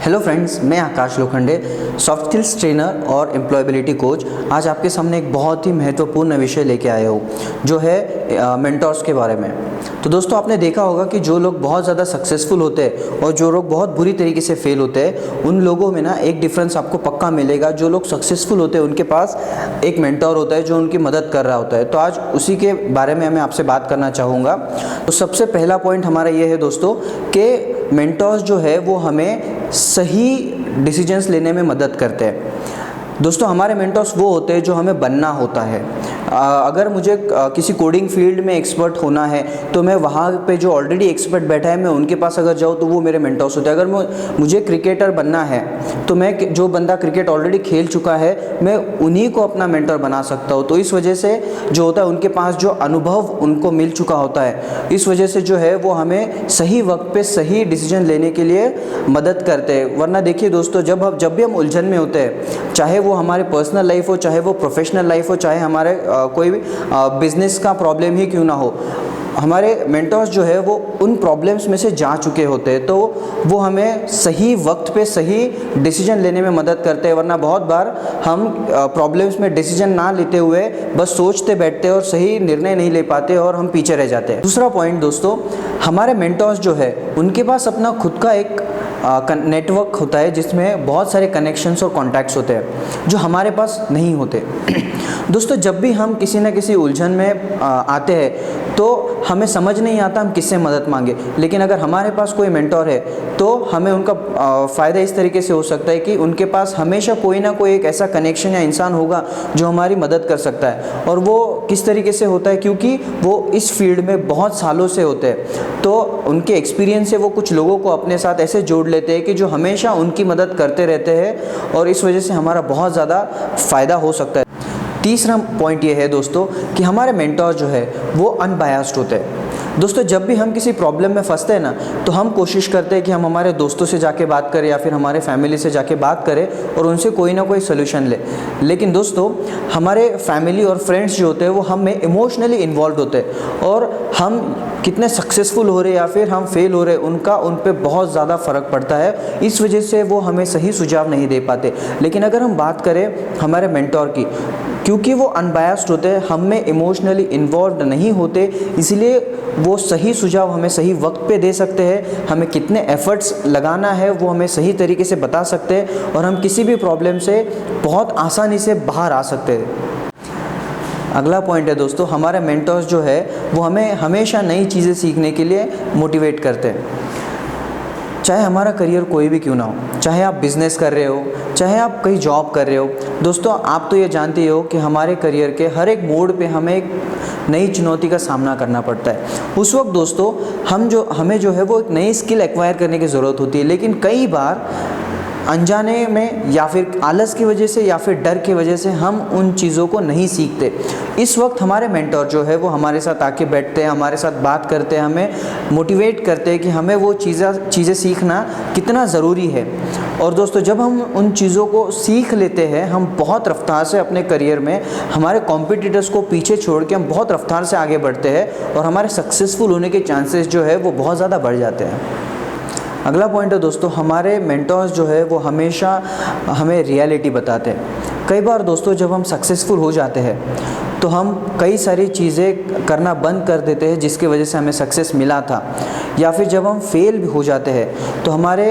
Hello friends, मैं आकाश Lokhande, soft skills trainer और employability coach. आज आपके सामने एक बहुत ही महत्वपूर्ण विषय लेके आया हूँ जो है मेंटर्स के बारे में। तो दोस्तों, आपने देखा होगा कि जो लोग बहुत ज़्यादा सक्सेसफुल होते हैं और जो लोग बहुत बुरी तरीके से फेल होते हैं, उन लोगों में ना एक डिफरेंस आपको पक्का मिलेगा। जो लोग सक्सेसफुल होते हैं उनके पास एक मेंटर होता है जो उनकी मदद कर रहा होता है। तो आज उसी के बारे में मैं आपसे बात करना चाहूँगा। तो सबसे पहला पॉइंट हमारा ये है दोस्तों कि मेंटर्स जो है वो हमें सही डिसीजंस लेने में मदद करते हैं। दोस्तों, हमारे मेंटर्स वो होते हैं जो हमें बनना होता है। अगर मुझे किसी कोडिंग फील्ड में एक्सपर्ट होना है तो मैं वहाँ पे जो ऑलरेडी एक्सपर्ट बैठा है मैं उनके पास अगर जाऊँ तो वो मेरे मेंटर्स होते हैं। अगर मुझे क्रिकेटर बनना है तो मैं जो बंदा क्रिकेट ऑलरेडी खेल चुका है मैं उन्हीं को अपना मेंटर बना सकता हूँ। तो इस वजह से जो होता है उनके पास जो अनुभव उनको मिल चुका होता है, इस वजह से जो है वो हमें सही वक्त पे सही डिसीजन लेने के लिए मदद करते हैं। वरना देखिए दोस्तों, जब भी हम उलझन में होते हैं, चाहे वो हमारे पर्सनल लाइफ हो, चाहे वो प्रोफेशनल लाइफ हो, चाहे हमारे कोई भी बिजनेस का प्रॉब्लम ही क्यों ना हो, हमारे मेंटर्स जो है वो उन प्रॉब्लम्स में से जा चुके होते हैं। तो वो हमें सही वक्त पे सही डिसीजन लेने में मदद करते हैं। वरना बहुत बार हम प्रॉब्लम्स में डिसीजन ना लेते हुए बस सोचते बैठते हैं और सही निर्णय नहीं ले पाते और हम पीछे रह जाते हैं। दूसरा पॉइंट दोस्तों, हमारे मेंटर्स जो है उनके पास अपना खुद का एक नेटवर्क होता है जिसमें बहुत सारे कनेक्शंस और कॉन्टैक्ट्स होते हैं जो हमारे पास नहीं होते। दोस्तों, जब भी हम किसी न किसी उलझन में आते हैं तो हमें समझ नहीं आता हम किससे मदद मांगे। लेकिन अगर हमारे पास कोई मेंटर है तो हमें उनका फ़ायदा इस तरीके से हो सकता है कि उनके पास हमेशा कोई ना कोई एक ऐसा कनेक्शन या इंसान होगा जो हमारी मदद कर सकता है। और वो किस तरीके से होता है, क्योंकि वो इस फील्ड में बहुत सालों से होते हैं तो उनके एक्सपीरियंस से वो कुछ लोगों को अपने साथ ऐसे जोड़ लेते हैं कि जो हमेशा उनकी मदद करते रहते हैं और इस वजह से हमारा बहुत ज़्यादा फ़ायदा हो सकता है। तीसरा पॉइंट ये है दोस्तों कि हमारे मेंटर जो है वो अनबायस्ड होते हैं। दोस्तों, जब भी हम किसी प्रॉब्लम में फंसते हैं ना तो हम कोशिश करते हैं कि हम हमारे दोस्तों से जाके बात करें या फिर हमारे फैमिली से जाके बात करें और उनसे कोई ना कोई सोल्यूशन ले। लेकिन दोस्तों, हमारे फैमिली और फ्रेंड्स जो होते हैं वो हम में इमोशनली इन्वॉल्व होते हैं और हम कितने सक्सेसफुल हो रहे या फिर हम फेल हो रहे उनका उन पे बहुत ज़्यादा फ़र्क पड़ता है। इस वजह से वो हमें सही सुझाव नहीं दे पाते। लेकिन अगर हम बात करें हमारे मेंटर की, क्योंकि वो अनबायस्ड होते हैं, हम में इमोशनली इन्वॉल्व नहीं होते, इसलिए वो सही सुझाव हमें सही वक्त पे दे सकते हैं। हमें कितने एफर्ट्स लगाना है वो हमें सही तरीके से बता सकते हैं और हम किसी भी प्रॉब्लम से बहुत आसानी से बाहर आ सकते हैं। अगला पॉइंट है दोस्तों, हमारे मेंटर्स जो है वो हमें हमेशा नई चीज़ें सीखने के लिए मोटिवेट करते हैं। चाहे हमारा करियर कोई भी क्यों ना हो, चाहे आप बिज़नेस कर रहे हो, चाहे आप कहीं जॉब कर रहे हो, दोस्तों आप तो ये जानते हो कि हमारे करियर के हर एक मोड़ पे हमें एक नई चुनौती का सामना करना पड़ता है। उस वक्त दोस्तों हमें जो है वो एक नई स्किल एक्वायर करने की ज़रूरत होती है। लेकिन कई बार अनजाने में या फिर आलस की वजह से या फिर डर की वजह से हम उन चीज़ों को नहीं सीखते। इस वक्त हमारे मेंटर जो है वो हमारे साथ आके बैठते हैं, हमारे साथ बात करते हैं, हमें मोटिवेट करते हैं कि हमें वो चीज़ें सीखना कितना ज़रूरी है। और दोस्तों, जब हम उन चीज़ों को सीख लेते हैं, हम बहुत रफ्तार से अपने करियर में हमारे कॉम्पिटिटर्स को पीछे छोड़ के हम बहुत रफ्तार से आगे बढ़ते हैं और हमारे सक्सेसफुल होने के चांसेस जो है वो बहुत ज़्यादा बढ़ जाते हैं। अगला पॉइंट है दोस्तों, हमारे मेंटर्स जो है वो हमेशा हमें रियलिटी बताते हैं। कई बार दोस्तों जब हम सक्सेसफुल हो जाते हैं तो हम कई सारी चीज़ें करना बंद कर देते हैं जिसकी वजह से हमें सक्सेस मिला था। या फिर जब हम फेल भी हो जाते हैं तो हमारे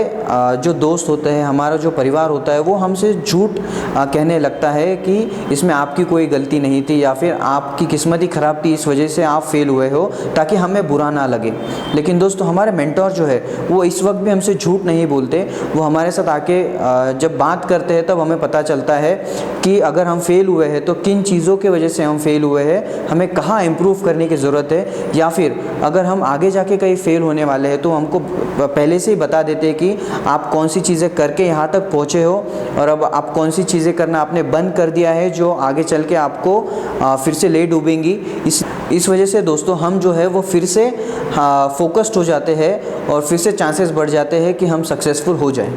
जो दोस्त होते हैं, हमारा जो परिवार होता है वो हमसे झूठ कहने लगता है कि इसमें आपकी कोई गलती नहीं थी या फिर आपकी किस्मत ही ख़राब थी, इस वजह से आप फेल हुए हो, ताकि हमें बुरा ना लगे। लेकिन दोस्तों, हमारे मेंटर जो है वो इस वक्त भी हमसे झूठ नहीं बोलते। वो हमारे साथ आके जब बात करते हैं तब हमें पता चलता है कि अगर हम फेल हुए हैं तो किन चीज़ों की वजह से हम फेल हुए हैं, हमें कहाँ इम्प्रूव करने की ज़रूरत है। या फिर अगर हम आगे जाके कहीं फेल होने वाले हैं तो हमको पहले से ही बता देते हैं कि आप कौन सी चीज़ें करके यहाँ तक पहुँचे हो और अब आप कौन सी चीज़ें करना आपने बंद कर दिया है जो आगे चल के आपको फिर से ले डूबेंगी। इस वजह से दोस्तों हम जो है वो फिर से फोकस्ड हो जाते हैं और फिर से चांसेस बढ़ जाते हैं कि हम सक्सेसफुल हो जाएं।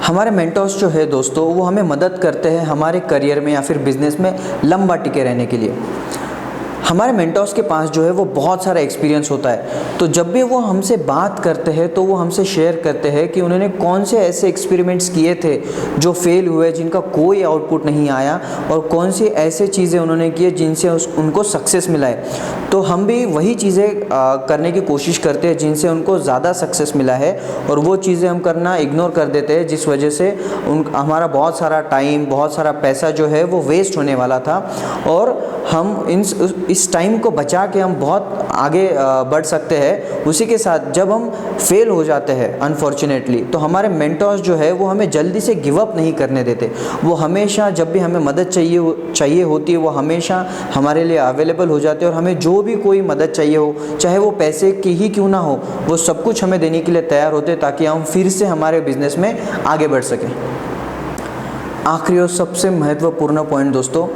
हमारे मेंटर्स जो है दोस्तों वो हमें मदद करते हैं हमारे करियर में या फिर बिज़नेस में लंबा टिके रहने के लिए। हमारे मेंटर्स के पास जो है वो बहुत सारा एक्सपीरियंस होता है, तो जब भी वो हमसे बात करते हैं तो वो हमसे शेयर करते हैं कि उन्होंने कौन से ऐसे एक्सपेरिमेंट्स किए थे जो फेल हुए, जिनका कोई आउटपुट नहीं आया, और कौन सी ऐसे चीज़ें उन्होंने किए जिनसे उनको सक्सेस मिला है। तो हम भी वही चीज़ें करने की कोशिश करते हैं जिनसे उनको ज़्यादा सक्सेस मिला है, और वो चीज़ें हम करना इग्नोर कर देते हैं, जिस वजह से हमारा बहुत सारा टाइम, बहुत सारा पैसा जो है वो वेस्ट होने वाला था, और हम इस टाइम को बचा के हम बहुत आगे बढ़ सकते हैं। उसी के साथ जब हम फेल हो जाते हैं अनफॉर्चुनेटली, तो हमारे मेंटर्स जो है वो हमें जल्दी से गिव अप नहीं करने देते। वो हमेशा जब भी हमें मदद चाहिए होती है वो हमेशा हमारे लिए अवेलेबल हो जाते हैं, और हमें जो भी कोई मदद चाहिए हो, चाहे वो पैसे की ही क्यों ना हो, वो सब कुछ हमें देने के लिए तैयार होते हैं, ताकि हम फिर से हमारे बिजनेस में आगे बढ़ सकें। आखिरी और सबसे महत्वपूर्ण पॉइंट दोस्तों,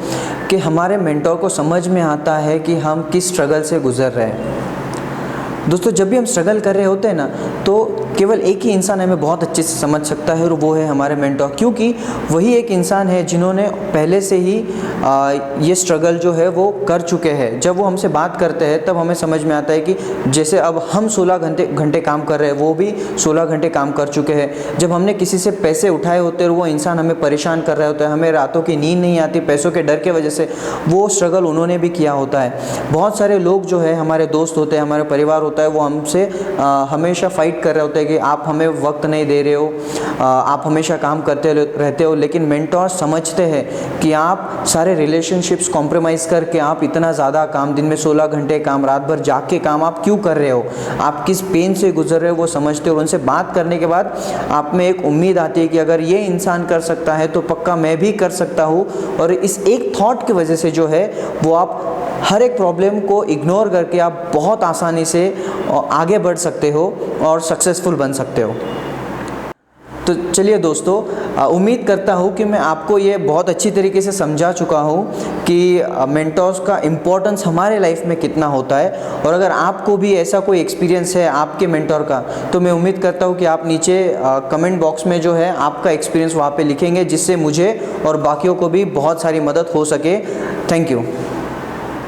कि हमारे मेंटर को समझ में आता है कि हम किस स्ट्रगल से गुजर रहे हैं। दोस्तों, जब भी हम स्ट्रगल कर रहे होते हैं ना, तो केवल एक ही इंसान हमें बहुत अच्छे से समझ सकता है, और वो है हमारे मेंटर, क्योंकि वही एक इंसान है जिन्होंने पहले से ही ये स्ट्रगल जो है वो कर चुके हैं। जब वो हमसे बात करते हैं तब हमें समझ में आता है कि जैसे अब हम 16 घंटे काम कर रहे हैं, वो भी 16 घंटे काम कर चुके हैं। जब हमने किसी से पैसे उठाए होते हैं और वो इंसान हमें परेशान कर रहा होता है, हमें रातों की नींद नहीं आती पैसों के डर के वजह से, वो स्ट्रगल उन्होंने भी किया होता है। बहुत सारे लोग जो है हमारे दोस्त होते हैं, हमारे परिवार होता है, वो हमसे हमेशा फ़ाइट कर रहे होते हैं कि आप हमें वक्त नहीं दे रहे हो, आप हमेशा काम करते रहते हो। लेकिन मेंटर समझते हैं कि आप सारे रिलेशनशिप्स कॉम्प्रोमाइज़ करके आप इतना ज़्यादा काम, दिन में 16 घंटे काम, रात भर जाग के काम आप क्यों कर रहे हो, आप किस पेन से गुजर रहे हो, वो समझते हो। उनसे बात करने के बाद आप में एक उम्मीद आती है कि अगर ये इंसान कर सकता है तो पक्का मैं भी कर सकता हूँ। और इस एक थॉट की वजह से जो है वो आप हर एक प्रॉब्लम को इग्नोर करके आप बहुत आसानी से आगे बढ़ सकते हो और सक्सेसफुल बन सकते हो। तो चलिए दोस्तों, उम्मीद करता हूँ कि मैं आपको ये बहुत अच्छी तरीके से समझा चुका हूँ कि मेंटर्स का इम्पोर्टेंस हमारे लाइफ में कितना होता है। और अगर आपको भी ऐसा कोई एक्सपीरियंस है आपके मेंटर का, तो मैं उम्मीद करता हूँ कि आप नीचे कमेंट बॉक्स में जो है आपका एक्सपीरियंस वहाँ पे लिखेंगे, जिससे मुझे और बाकियों को भी बहुत सारी मदद हो सके। Thank you.